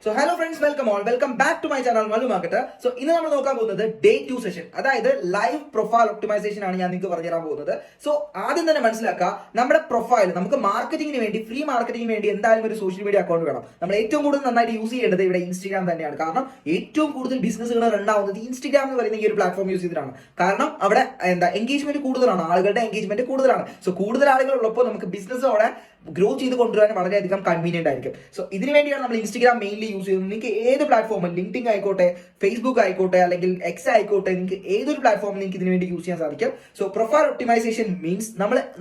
So hello friends, welcome back to my channel Mallu market. So ഇന്ന് നമ്മൾ നോക്കാൻ പോകുന്നത് ഡേ 2 സെഷൻ, അതായത് ലൈവ് പ്രൊഫൈൽ ഒപ്റ്റിമൈസേഷൻ ആണ് ഞാൻ നിങ്ങൾക്ക് പറഞ്ഞു തരാൻ പോകുന്നത്. സോ ആദ്യം തന്നെ മനസ്സിലാക്കുക, നമ്മുടെ പ്രൊഫൈൽ നമുക്ക് മാർക്കറ്റിംഗിന് വേണ്ടി, ഫ്രീ മാർക്കറ്റിംഗിന് വേണ്ടി എന്തായാലും ഒരു സോഷ്യൽ മീഡിയ അക്കൗണ്ട് വേണം. നമ്മൾ ഏറ്റവും കൂടുതൽ നന്നായിട്ട് യൂസ് ചെയ്യേണ്ടത് ഇവിടെ ഇൻസ്റ്റാഗ്രാം തന്നെയാണ്. കാരണം ഏറ്റവും കൂടുതൽ ബിസിനസ്സുകൾ റൺ ആവുന്നത് ഇൻസ്റ്റാഗ്രാം എന്ന് പറയുന്ന ഈ ഒരു പ്ലാറ്റ്ഫോം യൂസ് ചെയ്തിട്ടാണ്. കാരണം അവിടെ എൻഗേജ്മെന്റ് കൂടുതലാണ്, ആളുകളുടെ എൻഗേജ്മെന്റ് കൂടുതലാണ്. സോ കൂടുതൽ ആളുകൾ ഉള്ളപ്പോൾ നമുക്ക് ബിസിനസ് അവിടെ ഗ്രോ ചെയ്ത് കൊണ്ടുവരാൻ വളരെയധികം കൺവീനിയന്റ് ആയിരിക്കും. സോ ഇതിനു വേണ്ടിയാണ് നമ്മൾ ഇൻസ്റ്റാഗ്രാം മെയിൻലി യൂസ് ചെയ്യുന്നത്. നിങ്ങൾക്ക് ഏത് പ്ലാറ്റ്ഫോം, ലിങ്ക്ഡിൻ ആയിക്കോട്ടെ, ഫേസ്ബുക്ക് ആയിക്കോട്ടെ, അല്ലെങ്കിൽ എക്സ് ആയിക്കോട്ടെ, നിങ്ങൾക്ക് ഏതൊരു പ്ലാറ്റ്ഫോം നിങ്ങൾക്ക് ഇതിനു വേണ്ടി യൂസ് ചെയ്യാൻ സാധിക്കും. സോ പ്രൊഫൈൽ ഒപ്റ്റിമൈസേഷൻ മീൻസ്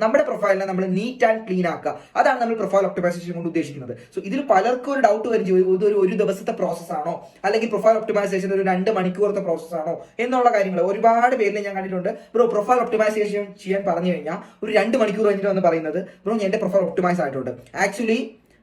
നമ്മുടെ പ്രൊഫൈലിനെ നമ്മൾ നീറ്റ് ആൻഡ് ക്ലീൻ ആക്കുക. അതാണ് നമ്മൾ പ്രൊഫൈൽ ഒപ്റ്റിമൈസേഷൻ കൊണ്ട് ഉദ്ദേശിക്കുന്നത്. സോ ഇതിൽ പലർക്കും ഒരു ഡൗട്ട് വരും, ഇതൊരു ഒരു ദിവസത്തെ പ്രോസസ് ആണോ, അല്ലെങ്കിൽ പ്രൊഫൈൽ ഒപ്റ്റിമൈസേഷൻ ഒരു 2 മണിക്കൂറത്തെ പ്രോസസ് ആണോ എന്നുള്ള കാര്യങ്ങൾ ഒരുപാട് പേരിൽ ഞാൻ കണ്ടിട്ടുണ്ട്. പ്രൊഫൈൽ ഒപ്റ്റിമൈസേഷൻ ചെയ്യാൻ പറഞ്ഞു കഴിഞ്ഞാൽ ഒരു 2 മണിക്കൂർ കഴിഞ്ഞിട്ട് വന്ന് പറയുന്നത് എന്റെ പ്രൊഫൈൽ ഒപ്റ്റിമൈസ് ആയിട്ടുണ്ട്. ആക്ച്വലി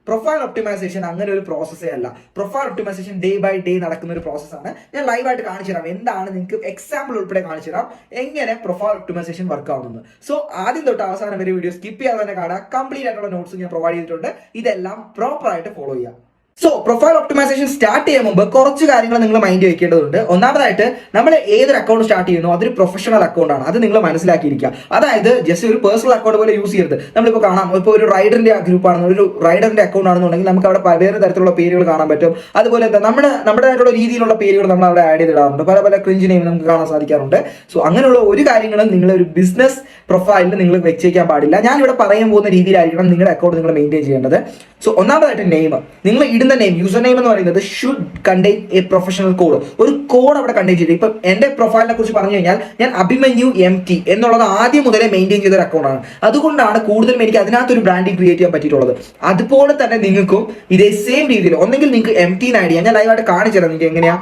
പ്രൊഫൈൽ ഒപ്റ്റിമൈസേഷൻ അങ്ങനെ ഒരു പ്രോസസ്സേ അല്ല. Profile optimization day by day നടക്കുന്ന ഒരു പ്രോസസ്സാണ്. ഞാൻ ലൈവായിട്ട് കാണിച്ചു തരാം, എന്താണ് നിങ്ങൾക്ക് എക്സാമ്പിൾ ഉൾപ്പെടെ കാണിച്ചു തരാം എങ്ങനെ പ്രൊഫൈൽ ഒപ്റ്റിമൈസേഷൻ വർക്ക് ആവുന്നത്. സോ ആദ്യം തൊട്ട് അവസാനം വരെ വീഡിയോ സ്കിപ്പ് ചെയ്യാതെ തന്നെ കാണാം. കംപ്ലീറ്റ് ആയിട്ടുള്ള നോട്ട്സ് ഞാൻ പ്രൊവൈഡ് ചെയ്തിട്ടുണ്ട്. ഇതെല്ലാം പ്രോപ്പർ ആയിട്ട് ഫോളോ ചെയ്യാം. സോ പ്രൊഫൈൽ ഒപ്റ്റിമൈസേഷൻ സ്റ്റാർട്ട് ചെയ്യാൻ മുമ്പ് കുറച്ച് കാര്യങ്ങൾ നിങ്ങൾ മൈൻഡ് വെക്കേണ്ടതുണ്ട്. ഒന്നാമതായിട്ട്, നമ്മൾ ഏതൊരു അക്കൗണ്ട് സ്റ്റാർട്ട് ചെയ്യുന്നു അതൊരു പ്രൊഫഷണൽ അക്കൗണ്ട് ആണ്. അത് നിങ്ങൾ മനസ്സിലാക്കിയിരിക്കുക. അതായത് ജസ്റ്റ് ഒരു പേഴ്സണൽ അക്കൗണ്ട് പോലെ യൂസ് ചെയ്യരുത്. നമ്മളിപ്പോൾ കാണാം, ഇപ്പോൾ ഒരു റൈഡറിന്റെ ഗ്രൂപ്പ് ആണെന്ന്, ഒരു റൈഡറിന്റെ അക്കൗണ്ട് ആണെന്നുണ്ടെങ്കിൽ നമുക്ക് അവിടെ വേറെ തരത്തിലുള്ള പേരുകൾ കാണാൻ പറ്റും. അതുപോലെ നമ്മുടേതായിട്ടുള്ള രീതിയിലുള്ള പേരുകൾ നമ്മൾ അവിടെ ആഡ് ചെയ്തിടാറുണ്ട്. പല ക്രിഞ്ച് നെയിം നമുക്ക് കാണാൻ സാധിക്കാറുണ്ട്. സോ അങ്ങനെയുള്ള ഒരു കാര്യങ്ങളും നിങ്ങൾ ഒരു ബിസിനസ് പ്രൊഫൈലിൽ നിങ്ങൾ വെച്ചേക്കാൻ പാടില്ല. ഞാൻ ഇവിടെ പറയാൻ പോകുന്ന രീതിയിലായിരിക്കണം നിങ്ങളുടെ അക്കൗണ്ട് നിങ്ങൾ മെയിൻറ്റെയിൻ ചെയ്യേണ്ടത്. സോ ഒന്നാമതായിട്ട് നെയിം, നിങ്ങൾ ഇടുന്ന നെയിം, യൂസർ നെയിം എന്ന് പറയുന്നത് should contain A professional code. ഒരു കോഡ് അവിടെ കണ്ടെയ്ൻ ചെയ്ത്, ഇപ്പം എന്റെ പ്രൊഫൈലിനെ കുറിച്ച് പറഞ്ഞു കഴിഞ്ഞാൽ ഞാൻ അഭിമന്യു MT എന്നുള്ളത് ആദ്യം മുതലേ മെയിൻറ്റെയിൻ ചെയ്ത ഒരു അക്കൗണ്ടാണ്. അതുകൊണ്ടാണ് കൂടുതലും എനിക്ക് അതിനകത്തൊരു ബ്രാൻഡിങ് ക്രിയേറ്റ് ചെയ്യാൻ പറ്റിയിട്ടുള്ളത്. അതുപോലെ തന്നെ നിങ്ങൾക്കും ഇതേ സെയിം രീതിയിൽ ഒന്നെങ്കിൽ നിങ്ങൾക്ക് MT ആഡ് ചെയ്യാം. ഞാൻ ലൈവായിട്ട് കാണിച്ചു തരാം നിങ്ങൾക്ക് എങ്ങനെയാ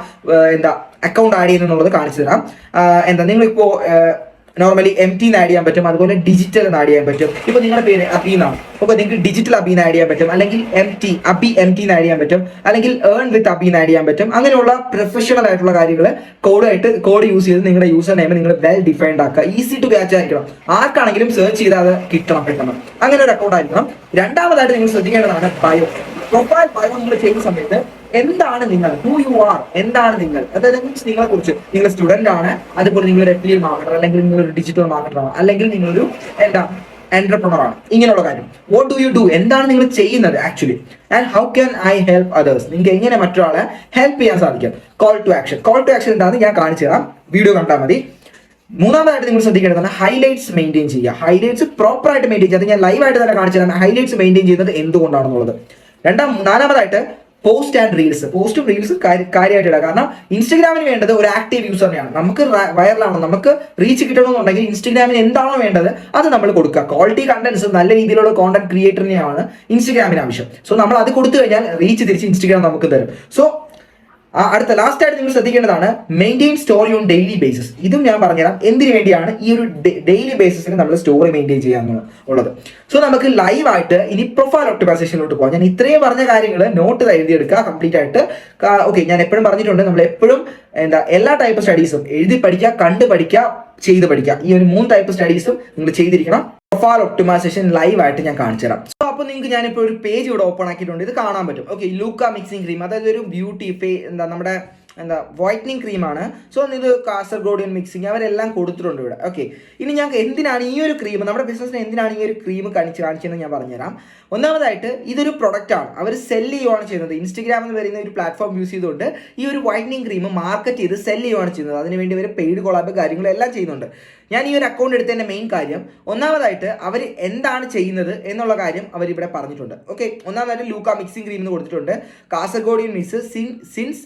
അക്കൗണ്ട് ആഡ് ചെയ്യുന്നുള്ളത് കാണിച്ചു തരാം. നിങ്ങളിപ്പോ നോർമലി MT ആഡ് ചെയ്യാൻ പറ്റും, അതുപോലെ ഡിജിറ്റൽ ആഡ് ചെയ്യാൻ പറ്റും. ഇപ്പൊ നിങ്ങളുടെ പേര് അബി എന്നാണ്, അപ്പോൾ നിങ്ങൾക്ക് ഡിജിറ്റൽ അബീൻ ആഡ് ചെയ്യാൻ പറ്റും, അല്ലെങ്കിൽ അബി MT ആഡ് ചെയ്യാൻ പറ്റും, അല്ലെങ്കിൽ ഏൺ വിത്ത് അബീൻ ആഡ് ചെയ്യാൻ പറ്റും. അങ്ങനെയുള്ള പ്രൊഫഷണൽ ആയിട്ടുള്ള കാര്യങ്ങൾ കോഡ് യൂസ് ചെയ്ത് നിങ്ങളുടെ യൂസർ നെയിം നിങ്ങൾ വെൽ ഡിഫൈൻഡ് ആക്കുക. ഈസി ടു ക്യാച്ച് ആയിരിക്കണം, ആർക്കാണെങ്കിലും സെർച്ച് ചെയ്താൽ അത് കിട്ടണം. അങ്ങനെ ഒരു അക്കൗണ്ട് ആയിരിക്കണം. രണ്ടാമതായിട്ട് നിങ്ങൾ ശ്രദ്ധിക്കേണ്ടതാണ് ബയോ. പ്രൊഫൈൽ ബയോ നിങ്ങൾ ചെയ്യുന്ന സമയത്ത് എന്താണ് നിങ്ങൾ, ഹൂ യു ആർ, എന്താണ് നിങ്ങൾ, അതായത് നിങ്ങളെ കുറിച്ച്, നിങ്ങൾ സ്റ്റുഡന്റ് ആണ്, അതുപോലെ നിങ്ങൾ ഒരു FBA മാർക്കറ്റർ, അല്ലെങ്കിൽ നിങ്ങളൊരു ഡിജിറ്റൽ മാർക്കറ്റർ ആണ്, അല്ലെങ്കിൽ നിങ്ങളൊരു എന്റർപ്രണർ ആണ്. ഇങ്ങനെയുള്ള കാര്യം, വാട്ട് ഡു യു ഡു, എന്താണ് നിങ്ങൾ ചെയ്യുന്നത് actually, and how can I help others, നിങ്ങൾക്ക് എങ്ങനെ മറ്റൊരാളെ ഹെൽപ്പ് ചെയ്യാൻ സാധിക്കും. കോൾ ടു ആക്ഷൻ എന്താണെന്ന് ഞാൻ കാണിച്ചു തരാം, വീഡിയോ കണ്ടാൽ മതി. മൂന്നാമതായിട്ട് നിങ്ങൾ ശ്രദ്ധിക്കേണ്ടതാണ് ഹൈലൈറ്റ്സ് മെയിൻറ്റെയിൻ ചെയ്യുക. ഹൈലൈറ്റ്സ് പ്രോപ്പർ ആയിട്ട് മെയിൻറ്റെയിൻ ചെയ്യുക. അത് ഞാൻ ലൈവായിട്ട് തന്നെ കാണിച്ചു തരാം ഹൈലൈറ്റ്സ് മെയിൻറ്റെയിൻ ചെയ്യുന്നത് എന്തുകൊണ്ടാണെന്നുള്ളത്. നാലാമതായിട്ട് പോസ്റ്റ് ആൻഡ് റീൽസ്. പോസ്റ്റും റീൽസും കാര്യമായിട്ട് ഇടുക. കാരണം ഇൻസ്റ്റഗ്രാമിന് വേണ്ടത് ഒരു ആക്റ്റീവ് യൂസറിനെയാണ്. നമുക്ക് വൈറലാണോ, നമുക്ക് റീച്ച് കിട്ടണമെന്നുണ്ടെങ്കിൽ ഇൻസ്റ്റഗ്രാമിന് എന്താണോ വേണ്ടത് അത് നമ്മൾ കൊടുക്കുക. ക്വാളിറ്റി കണ്ടന്റ്സ്, നല്ല രീതിയിലുള്ള കോണ്ടന്റ് ക്രിയേറ്ററിനെയാണ് ഇൻസ്റ്റഗ്രാമിന് ആവശ്യം. സോ നമ്മൾ അത് കൊടുത്തു കഴിഞ്ഞാൽ റീച്ച് തിരിച്ച് ഇൻസ്റ്റഗ്രാം നമുക്ക് തരും. സോ അടുത്ത ലാസ്റ്റ് ആയിട്ട് നിങ്ങൾ ശ്രദ്ധിക്കേണ്ടതാണ് maintain story on daily basis. ഇതും ഞാൻ പറഞ്ഞുതരാം എന്തിനു വേണ്ടിയാണ് ഈ ഒരു ഡെയിലി ബേസിസിൽ നമ്മൾ സ്റ്റോറി മെയിൻറ്റെയിൻ ചെയ്യാന്നുള്ളത്. സോ നമുക്ക് ലൈവായിട്ട് ഇനി പ്രൊഫൈൽ ഒപ്റ്റിമൈസേഷനിലോട്ട് പോകാം. ഞാൻ ഇത്രയും പറഞ്ഞ കാര്യങ്ങൾ നോട്ട് എഴുതിയെടുക്കുക കംപ്ലീറ്റ് ആയിട്ട്. ഓക്കെ, ഞാൻ എപ്പോഴും പറഞ്ഞിട്ടുണ്ട്, നമ്മൾ എപ്പോഴും എല്ലാ ടൈപ്പ് സ്റ്റഡീസും എഴുതി പഠിക്കുക, കണ്ട് പഠിക്കുക, ചെയ്ത് പഠിക്കുക. ഈ ഒരു 3 ടൈപ്പ് സ്റ്റഡീസും നിങ്ങൾ ചെയ്തിരിക്കണം. പ്രൊഫൈൽ ഒപ്റ്റിമൈസേഷൻ ലൈവ് ആയിട്ട് ഞാൻ കാണിച്ചു തരാം. സോ അപ്പോൾ നിങ്ങൾക്ക് ഞാനിപ്പോൾ ഒരു പേജ് ഇവിടെ ഓപ്പൺ ആക്കിയിട്ടുണ്ട്, ഇത് കാണാൻ പറ്റും. ഓക്കെ, ലൂക്ക മിക്സിംഗ് ക്രീം, അതായത് ഒരു ബ്യൂട്ടി നമ്മുടെ വൈറ്റനിങ് ക്രീമാണ്. സോ ഇത് കാസർഗോഡിയൻ മിക്സിംഗ് അവരെല്ലാം കൊടുത്തിട്ടുണ്ട് ഇവിടെ. ഓക്കെ, ഇനി ഞങ്ങൾക്ക് എന്തിനാണ് ഈ ഒരു ക്രീം, നമ്മുടെ ബിസിനസ്സിന് എന്തിനാണ് ഈ ഒരു ക്രീം കാണിച്ചതെന്ന് ഞാൻ പറഞ്ഞുതരാം. ഒന്നാമതായിട്ട് ഇതൊരു പ്രൊഡക്റ്റാണ്, അവർ സെല് ചെയ്യുകയാണ് ചെയ്യുന്നത്. ഇൻസ്റ്റഗ്രാം എന്ന് പറയുന്ന ഒരു പ്ലാറ്റ്ഫോം യൂസ് ചെയ്തുകൊണ്ട് ഈ ഒരു വൈറ്റനിങ് ക്രീം മാർക്കറ്റ് ചെയ്ത് സെല് ചെയ്യുകയാണ് ചെയ്യുന്നത്. അതിനുവേണ്ടി അവർ പെയ്ഡ് കൊളാബ് കാര്യങ്ങളെല്ലാം ചെയ്യുന്നുണ്ട്. ഞാൻ ഈ ഒരു അക്കൗണ്ട് എടുത്തതിൻ്റെ മെയിൻ കാര്യം, ഒന്നാമതായിട്ട് അവർ എന്താണ് ചെയ്യുന്നത് എന്നുള്ള കാര്യം അവരിവിടെ പറഞ്ഞിട്ടുണ്ട്. ഓക്കെ, ഒന്നാമതായിട്ട് ലൂക്ക മിക്സിംഗ് ക്രീം എന്ന് കൊടുത്തിട്ടുണ്ട്. കാസർഗോഡിയൻ മിക്സ് സിൻസ്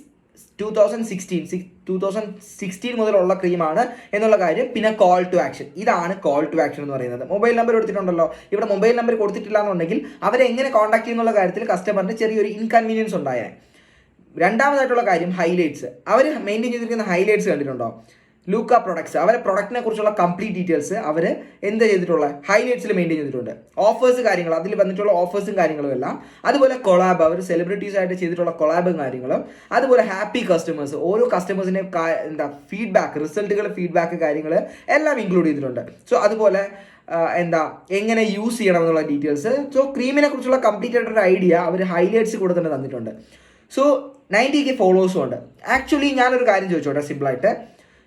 2016 മുതലുള്ള ക്രീമാണ് എന്നുള്ള കാര്യം. പിന്നെ കോൾ ടു ആക്ഷൻ, ഇതാണ് കോൾ ടു ആക്ഷൻ എന്ന് പറയുന്നത്. മൊബൈൽ നമ്പർ കൊടുത്തിട്ടുണ്ടല്ലോ, ഇവിടെ മൊബൈൽ നമ്പർ കൊടുത്തിട്ടില്ല എന്നുണ്ടെങ്കിൽ അവരെ എങ്ങനെ കോൺടാക്ട് ചെയ്യുന്നുള്ള കാര്യത്തിൽ കസ്റ്റമറിന് ചെറിയൊരു ഇൻകൺവീനിയൻസ് ഉണ്ടായേനെ. രണ്ടാമതായിട്ടുള്ള കാര്യം ഹൈലൈറ്റ്സ്. അവർ മെയിൻറ്റെയിൻ ചെയ്തിരിക്കുന്ന ഹൈലൈറ്റ്സ് കണ്ടിട്ടുണ്ടോ? ലൂക്ക പ്രൊഡക്ട്സ്, അവരെ പ്രൊഡക്റ്റിനെ കുറിച്ചുള്ള കംപ്ലീറ്റ് ഡീറ്റെയിൽസ് അവർ എന്ത് ചെയ്തിട്ടുള്ള ഹൈലൈറ്റ്സിൽ മെയിൻറ്റെയിൻ ചെയ്തിട്ടുണ്ട്. ഓഫേഴ്സ് കാര്യങ്ങൾ, അതിൽ വന്നിട്ടുള്ള ഓഫേഴ്സും കാര്യങ്ങളും എല്ലാം. അതുപോലെ കൊളാബ്, അവർ സെലിബ്രിറ്റീസ് ആയിട്ട് ചെയ്തിട്ടുള്ള കൊളാബും കാര്യങ്ങളും. അതുപോലെ ഹാപ്പി കസ്റ്റമേഴ്സ്, ഓരോ കസ്റ്റമേഴ്സിൻ്റെ ഫീഡ്ബാക്ക്, ഫീഡ്ബാക്ക് കാര്യങ്ങൾ എല്ലാം ഇൻക്ലൂഡ് ചെയ്തിട്ടുണ്ട്. സോ അതുപോലെ എങ്ങനെ യൂസ് ചെയ്യണം എന്നുള്ള ഡീറ്റെയിൽസ്. സോ ക്രീമിനെ കുറിച്ചുള്ള കംപ്ലീറ്റ് ആയിട്ടൊരു ഐഡിയ അവർ ഹൈലൈറ്റ്സ് കൂടെ തന്നെ തന്നിട്ടുണ്ട്. സോ 90K ഫോളോവേഴ്സും ഉണ്ട്. ആക്ച്വലി ഞാനൊരു കാര്യം ചോദിച്ചോട്ടെ സിമ്പിളായിട്ട്,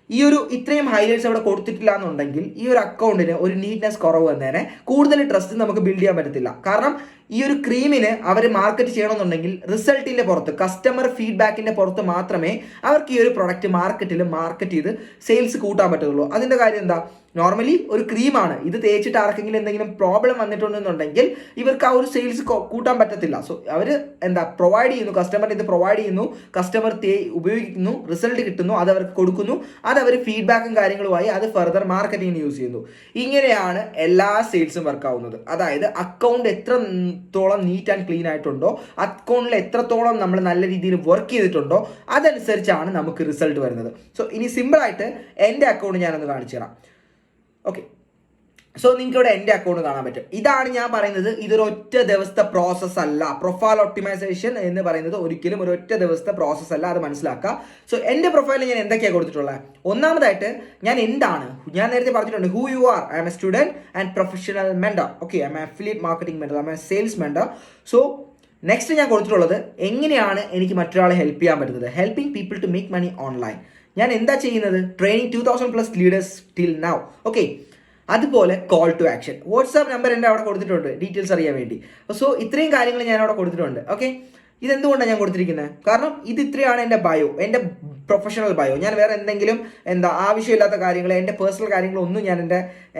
ഈ ഒരു ഇത്രയും ഹൈലൈറ്റ്സ് അവിടെ കൊടുത്തിട്ടില്ല എന്നുണ്ടെങ്കിൽ ഈ ഒരു അക്കൗണ്ടിന് ഒരു നീറ്റ്നെസ് കുറവ് വന്നേനെ, കൂടുതൽ ട്രസ്റ്റ് നമുക്ക് ബിൽഡ് ചെയ്യാൻ പറ്റത്തില്ല. കാരണം ഈ ഒരു ക്രീമിന് അവർ മാർക്കറ്റ് ചെയ്യണമെന്നുണ്ടെങ്കിൽ റിസൾട്ടിൻ്റെ പുറത്ത്, കസ്റ്റമർ ഫീഡ്ബാക്കിൻ്റെ പുറത്ത് മാത്രമേ അവർക്ക് ഈ ഒരു പ്രൊഡക്റ്റ് മാർക്കറ്റിൽ മാർക്കറ്റ് ചെയ്ത് സെയിൽസ് കൂട്ടാൻ പറ്റുള്ളൂ. അതിൻ്റെ കാര്യം എന്താ, നോർമലി ഒരു ക്രീമാണ്, ഇത് തേച്ചിട്ട് ആർക്കെങ്കിലും എന്തെങ്കിലും പ്രോബ്ലം വന്നിട്ടുണ്ടെന്നുണ്ടെങ്കിൽ ഇവർക്ക് ആ ഒരു സെയിൽസ് കൂട്ടാൻ പറ്റത്തില്ല. സോ അവർ പ്രൊവൈഡ് ചെയ്യുന്നു, കസ്റ്റമറിന് ഇത് പ്രൊവൈഡ് ചെയ്യുന്നു, കസ്റ്റമർ ഉപയോഗിക്കുന്നു, റിസൾട്ട് കിട്ടുന്നു, അത് അവർക്ക് കൊടുക്കുന്നു, അത് അവർ ഫീഡ്ബാക്കും കാര്യങ്ങളുമായി അത് ഫർദർ മാർക്കറ്റിങ്ങിന് യൂസ് ചെയ്യുന്നു. ഇങ്ങനെയാണ് എല്ലാ സെയിൽസും വർക്ക് ആവുന്നത്. അതായത് അക്കൗണ്ട് എത്രത്തോളം നീറ്റ് ആൻഡ് ക്ലീൻ ആയിട്ടുണ്ടോ, അക്കൗണ്ടിൽ എത്രത്തോളം നമ്മൾ നല്ല രീതിയിൽ വർക്ക് ചെയ്തിട്ടുണ്ടോ, അതനുസരിച്ചാണ് നമുക്ക് റിസൾട്ട് വരുന്നത്. സോ ഇനി സിമ്പിളായിട്ട് എൻ്റെ അക്കൗണ്ട് ഞാനൊന്ന് കാണിച്ചു തരാം. ഓക്കെ, സോ നിങ്ങൾക്ക് ഇവിടെ എൻ്റെ അക്കൗണ്ട് കാണാൻ പറ്റും. ഇതാണ് ഞാൻ പറയുന്നത്, ഇതൊരു ഒറ്റ ദിവസത്തെ പ്രോസസ്സ് അല്ല. പ്രൊഫൈൽ ഒപ്റ്റിമൈസേഷൻ എന്ന് പറയുന്നത് ഒരിക്കലും ഒരു ഒറ്റ ദിവസത്തെ പ്രോസസ്സ് അല്ല, അത് മനസ്സിലാക്കുക. സോ എൻ്റെ പ്രൊഫൈലിൽ ഞാൻ എന്തൊക്കെയാണ് കൊടുത്തിട്ടുള്ളത്? ഒന്നാമതായിട്ട് ഞാൻ എന്താണ്, ഞാൻ നേരത്തെ പറഞ്ഞിട്ടുണ്ട്, who you are, I am a student and professional mentor. Okay, I am a affiliate marketing mentor, I am a sales mentor. So next ഞാൻ കൊടുത്തിട്ടുള്ളത് എങ്ങനെയാണ് എനിക്ക് മറ്റൊരാളെ ഹെൽപ്പ് ചെയ്യാൻ പറ്റുന്നത്, helping people to make money online. ഞാൻ എന്താ ചെയ്യുന്നത്? Training 2000+ leaders till now. Okay, അതുപോലെ call to action, WhatsApp number എൻ്റെ അവിടെ കൊടുത്തിട്ടുണ്ട് ഡീറ്റെയിൽസ് അറിയാൻ വേണ്ടി. സോ ഇത്രയും കാര്യങ്ങൾ ഞാൻ അവിടെ കൊടുത്തിട്ടുണ്ട്. ഓക്കെ, ഇതെന്തുകൊണ്ടാണ് ഞാൻ കൊടുത്തിരിക്കുന്നത്? കാരണം ഇത് ഇത്രയാണ് എൻ്റെ ബയോ, എൻ്റെ പ്രൊഫഷണൽ ബയോ. ഞാൻ വേറെ എന്തെങ്കിലും ആവശ്യമില്ലാത്ത കാര്യങ്ങൾ, എൻ്റെ പേഴ്സണൽ കാര്യങ്ങളൊന്നും ഞാൻ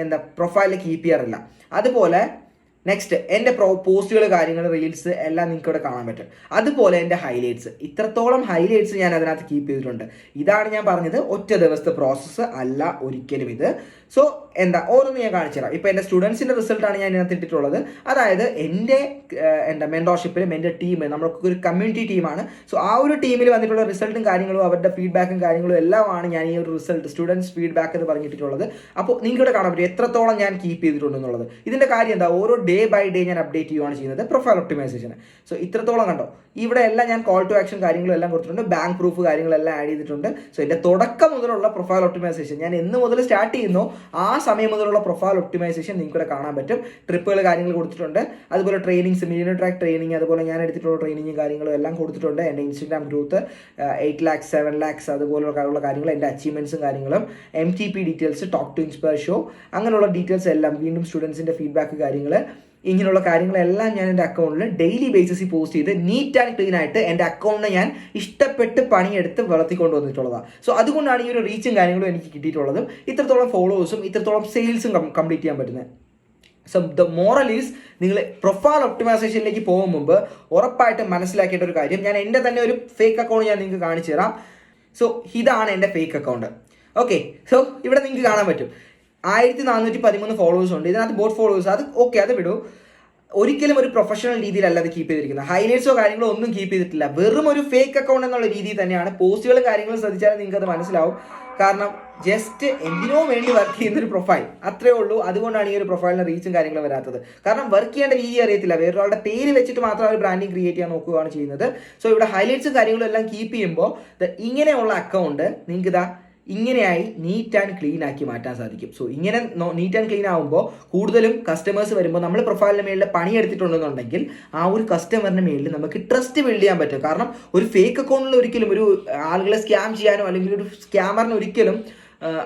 എൻ്റെ പ്രൊഫൈലിൽ കീപ്പ് ചെയ്യാറില്ല. അതുപോലെ നെക്സ്റ്റ് എൻ്റെ പോസ്റ്റുകൾ, കാര്യങ്ങൾ, റീൽസ് എല്ലാം നിങ്ങൾക്ക് ഇവിടെ കാണാൻ പറ്റും. അതുപോലെ എൻ്റെ ഹൈലൈറ്റ്സ്, ഇത്രത്തോളം ഹൈലൈറ്റ്സ് ഞാൻ അതിനകത്ത് കീപ്പ് ചെയ്തിട്ടുണ്ട്. ഇതാണ് ഞാൻ പറഞ്ഞത്, ഒറ്റ ദിവസത്തെ പ്രോസസ്സ് അല്ല ഒരിക്കലും ഇത്. സോ ഓരോന്ന് ഞാൻ കാണിച്ചു തരാം. ഇപ്പോൾ എൻ്റെ സ്റ്റുഡൻസിൻ്റെ റിസൾട്ടാണ് ഞാൻ ഇതിനകത്ത് ഇട്ടിട്ടുള്ളത്. അതായത് എൻ്റെ മെൻറ്റോർഷിപ്പിലും എൻ്റെ ടീം, നമ്മൾക്ക് ഒരു കമ്മ്യൂണിറ്റി ടീമാണ്. സോ ആ ഒരു ടീമിൽ വന്നിട്ടുള്ള റിസൾട്ടും കാര്യങ്ങളും അവരുടെ ഫീഡ്ബാക്കും കാര്യങ്ങളും എല്ലാമാണ് ഞാൻ ഈ ഒരു റിസൾട്ട് സ്റ്റുഡൻസ് ഫീഡ്ബാക്ക് എന്ന് പറഞ്ഞിട്ടുള്ളത്. അപ്പോൾ നിങ്ങൾക്ക് ഇവിടെ കാണാൻ പറ്റും എത്രത്തോളം ഞാൻ കീപ്പ് ചെയ്തിട്ടുണ്ടെന്നുള്ളത്. ഇതിൻ്റെ കാര്യം എന്താ, ഓരോ ഡേ ബൈ ഡേ ഞാൻ അപ്ഡേറ്റ് ചെയ്യുകയാണ് ചെയ്യുന്നത് പ്രൊഫൈൽ ഒപ്റ്റിമൈസേഷൻ. സോ ഇത്രത്തോളം കണ്ടോ, ഇവിടെ എല്ലാം ഞാൻ കോൾ ടു ആക്ഷൻ കാര്യങ്ങളും എല്ലാം കൊടുത്തിട്ടുണ്ട്, ബാങ്ക് പ്രൂഫ് കാര്യങ്ങളെല്ലാം ആഡ് ചെയ്തിട്ടുണ്ട്. സോ എൻ്റെ തുടക്കം മുതലുള്ള പ്രൊഫൈൽ ഒപ്റ്റിമൈസേഷൻ, ഞാൻ എന്ന് മുതൽ സ്റ്റാർട്ട് ചെയ്യുന്നു ആ സമയം മുതലുള്ള പ്രൊഫൈൽ ഒപ്റ്റിമൈസേഷൻ നിങ്ങൾക്ക് ഇവിടെ കാണാൻ പറ്റും. ട്രിപ്പുകൾ കാര്യങ്ങൾ കൊടുത്തിട്ടുണ്ട്, അതുപോലെ ട്രെയിനിങ്സ്, മില്യൺ ട്രാക്ക് ട്രെയിനിങ്, അതുപോലെ ഞാൻ എടുത്തിട്ടുള്ള ട്രെയിനിങ്ങും കാര്യങ്ങളും എല്ലാം കൊടുത്തിട്ടുണ്ട്. എൻ്റെ ഇൻസ്റ്റാഗ്രാം ഗ്രോത്ത് 8 lakhs 7 lakhs അതുപോലുള്ള കാര്യങ്ങൾ, എൻ്റെ അച്ചീവ്മെൻറ്റ്സും കാര്യങ്ങളും, MTP details, talk to inspire show, അങ്ങനെയുള്ള ഡീറ്റെയിൽസ് എല്ലാം, വീണ്ടും സ്റ്റുഡൻസിൻ്റെ ഫീഡ്ബാക്ക് കാര്യങ്ങൾ, ഇങ്ങനെയുള്ള കാര്യങ്ങളെല്ലാം ഞാൻ എൻ്റെ അക്കൗണ്ടിൽ ഡെയിലി ബേസിസിൽ പോസ്റ്റ് ചെയ്ത് നീറ്റ് ആൻഡ് ക്ലീൻ ആയിട്ട് എൻ്റെ അക്കൗണ്ടിനെ ഞാൻ ഇഷ്ടപ്പെട്ട് പണിയെടുത്ത് വളർത്തിക്കൊണ്ട് വന്നിട്ടുള്ളതാണ്. സോ അതുകൊണ്ടാണ് ഈ ഒരു റീച്ചും കാര്യങ്ങളും എനിക്ക് കിട്ടിയിട്ടുള്ളതും ഇത്രത്തോളം ഫോളോവേഴ്സും ഇത്രത്തോളം സെയിൽസും കംപ്ലീറ്റ് ചെയ്യാൻ പറ്റുന്നത്. സോ ദ മോറൽ ഈസ്, നിങ്ങൾ പ്രൊഫൈൽ ഒപ്റ്റിമൈസേഷനിലേക്ക് പോകും മുമ്പ് ഉറപ്പായിട്ടും മനസ്സിലാക്കേണ്ട ഒരു കാര്യം, ഞാൻ എൻ്റെ തന്നെ ഒരു ഫേക്ക് അക്കൗണ്ട് ഞാൻ നിങ്ങൾക്ക് കാണിച്ചു തരാം. സോ ഇതാണ് എൻ്റെ ഫേക്ക് അക്കൗണ്ട്. ഓക്കെ, സോ ഇവിടെ നിങ്ങൾക്ക് കാണാൻ പറ്റും 1413 ഫോളോവേഴ്സ് ഉണ്ട്. ഇതിനകത്ത് ബോട്ട് ഫോളോവേഴ്സ്, അത് ഓക്കെ, അത് വിടൂ. ഒരിക്കലും ഒരു പ്രൊഫഷണൽ രീതിയിലല്ല അത് കീപ്പ് ചെയ്തിരിക്കുന്നത്. ഹൈലൈറ്റ്സോ കാര്യങ്ങളോ ഒന്നും കീപ്പ് ചെയ്തിട്ടില്ല. വെറും ഒരു ഫേക്ക് അക്കൗണ്ട് എന്നുള്ള രീതിയിൽ തന്നെയാണ്. പോസ്റ്റുകളും കാര്യങ്ങളും ശ്രദ്ധിച്ചാൽ നിങ്ങൾക്ക് അത് മനസ്സിലാവും. കാരണം ജസ്റ്റ് എന്തിനോ വേണ്ടി വർക്ക് ചെയ്യുന്നൊരു പ്രൊഫൈൽ, അത്രേ ഉള്ളൂ. അതുകൊണ്ടാണ് ഈ ഒരു പ്രൊഫൈലിന് റീച്ചും കാര്യങ്ങളും വരാത്തത്. കാരണം വർക്ക് ചെയ്യേണ്ട രീതി അറിയത്തില്ല, വേറൊരാളുടെ പേര് വെച്ചിട്ട് മാത്രം ഒരു ബ്രാൻഡിങ് ക്രിയേറ്റ് ചെയ്യാൻ നോക്കുകയാണ് ചെയ്യുന്നത്. സോ ഇവിടെ ഹൈലൈറ്റ്സും കാര്യങ്ങളും എല്ലാം കീപ്പ് ചെയ്യുമ്പോൾ ഇങ്ങനെയുള്ള അക്കൗണ്ട് നിങ്ങൾക്ക് ഇതാ ഇങ്ങനെയായി നീറ്റ് ആൻഡ് ക്ലീൻ ആക്കി മാറ്റാൻ സാധിക്കും. സോ ഇങ്ങനെ നീറ്റ് ആൻഡ് ക്ലീൻ ആകുമ്പോൾ കൂടുതലും കസ്റ്റമേഴ്സ് വരുമ്പോൾ നമ്മൾ പ്രൊഫൈലിൻ്റെ മേളിൽ പണിയെടുത്തിട്ടുണ്ടെന്നുണ്ടെങ്കിൽ ആ ഒരു കസ്റ്റമറിൻ്റെ മേളിൽ നമുക്ക് ട്രസ്റ്റ് ബിൽഡ് ചെയ്യാൻ പറ്റും. കാരണം ഒരു ഫേക്ക് അക്കൗണ്ടിൽ ഒരിക്കലും ഒരു ആളുകളെ സ്കാം ചെയ്യാനോ അല്ലെങ്കിൽ ഒരു സ്കാമറിന് ഒരിക്കലും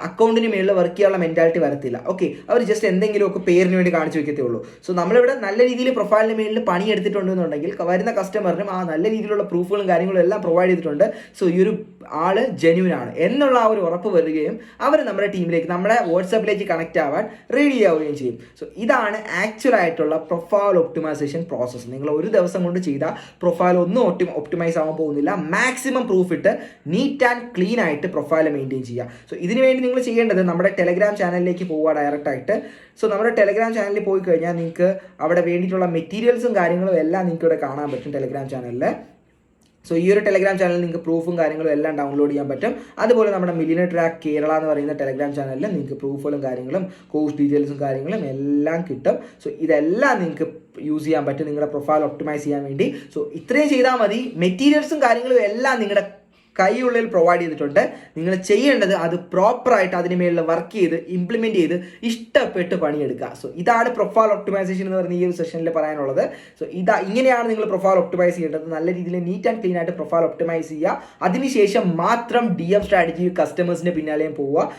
അക്കൗണ്ടിന് മേളിൽ വർക്ക് ചെയ്യാനുള്ള മെൻറ്റാലിറ്റി വരത്തില്ല. ഓക്കെ, അവർ ജസ്റ്റ് എന്തെങ്കിലുമൊക്കെ പേരിന് വേണ്ടി കാണിച്ചു വയ്ക്കത്തേ ഉള്ളൂ. സോ നമ്മളിവിടെ നല്ല രീതിയിൽ പ്രൊഫൈലിന് മേളിൽ പണിയെടുത്തിട്ടുണ്ടെന്നുണ്ടെങ്കിൽ വരുന്ന കസ്റ്റമറിനും ആ നല്ല രീതിയിലുള്ള പ്രൂഫുകളും കാര്യങ്ങളും എല്ലാം പ്രൊവൈഡ് ചെയ്തിട്ടുണ്ട്. സോ ഈ ഒരു ആള് ജെന്യൂൻ ആണ് എന്നുള്ള ആ ഒരു ഉറപ്പ് വരികയും അവർ നമ്മുടെ ടീമിലേക്ക്, നമ്മുടെ വാട്സാപ്പിലേക്ക് കണക്ട് ആവാൻ റെഡി ആവുകയും ചെയ്യും. സോ ഇതാണ് ആക്ച്വൽ ആയിട്ടുള്ള പ്രൊഫൈൽ ഒപ്റ്റിമൈസേഷൻ പ്രോസസ്സ്. നിങ്ങൾ ഒരു ദിവസം കൊണ്ട് ചെയ്താൽ പ്രൊഫൈൽ ഒന്നും ഒപ്റ്റിമൈസ് ആവാൻ പോകുന്നില്ല. മാക്സിമം പ്രൂഫ് ഇട്ട് നീറ്റ് ആൻഡ് ക്ലീൻ ആയിട്ട് പ്രൊഫൈൽ മെയിൻറ്റെയിൻ ചെയ്യുക. സോ ഇതിന് വേണ്ടി നിങ്ങൾ ചെയ്യേണ്ടത് നമ്മുടെ ടെലഗ്രാം ചാനലിലേക്ക് പോവുക ഡയറക്റ്റ് ആയിട്ട്. സോ നമ്മുടെ ടെലഗ്രാം ചാനലിൽ പോയി കഴിഞ്ഞാൽ നിങ്ങൾക്ക് അവിടെ വേണ്ടിയിട്ടുള്ള മെറ്റീരിയൽസും കാര്യങ്ങളും എല്ലാം നിങ്ങൾക്ക് ഇവിടെ കാണാൻ പറ്റും ടെലഗ്രാം ചാനലിൽ. സോ ഈ ഒരു ടെലഗ്രാം ചാനലിൽ നിങ്ങൾക്ക് പ്രൂഫും കാര്യങ്ങളും എല്ലാം ഡൗൺലോഡ് ചെയ്യാൻ പറ്റും. അതുപോലെ നമ്മുടെ മില്യൺ ട്രാക്ക് കേരള എന്ന് പറയുന്ന ടെലഗ്രാം ചാനലിൽ നിങ്ങൾക്ക് പ്രൂഫുകളും കാര്യങ്ങളും കോഴ്സ് ഡീറ്റെയിൽസും കാര്യങ്ങളും എല്ലാം കിട്ടും. സോ ഇതെല്ലാം നിങ്ങൾക്ക് യൂസ് ചെയ്യാൻ പറ്റും നിങ്ങളുടെ പ്രൊഫൈൽ ഒപ്റ്റിമൈസ് ചെയ്യാൻ വേണ്ടി. സോ ഇത്രയും ചെയ്താൽ മതി. മെറ്റീരിയൽസും കാര്യങ്ങളും എല്ലാം നിങ്ങളുടെ കൈയുള്ളിൽ പ്രൊവൈഡ് ചെയ്തിട്ടുണ്ട്. നിങ്ങൾ ചെയ്യേണ്ടത് അത് പ്രോപ്പറായിട്ട് അതിന് മേളിൽ വർക്ക് ചെയ്ത് ഇംപ്ലിമെന്റ് ചെയ്ത് ഇഷ്ടപ്പെട്ട് പണിയെടുക്കുക. സോ ഇതാണ് പ്രൊഫൈൽ ഒപ്റ്റിമൈസേഷൻ എന്ന് പറയുന്ന ഈ ഒരു സെഷനിൽ പറയാനുള്ളത്. സോ ഇങ്ങനെയാണ് നിങ്ങൾ പ്രൊഫൈൽ ഒപ്റ്റിമൈസ് ചെയ്യേണ്ടത്. നല്ല രീതിയിൽ നീറ്റ് ആൻഡ് ക്ലീൻ ആയിട്ട് പ്രൊഫൈൽ ഒപ്റ്റിമൈസ് ചെയ്യുക. അതിനുശേഷം മാത്രം DM സ്ട്രാറ്റജി കസ്റ്റമേഴ്സിന്റെ പിന്നാലെയും പോവുക.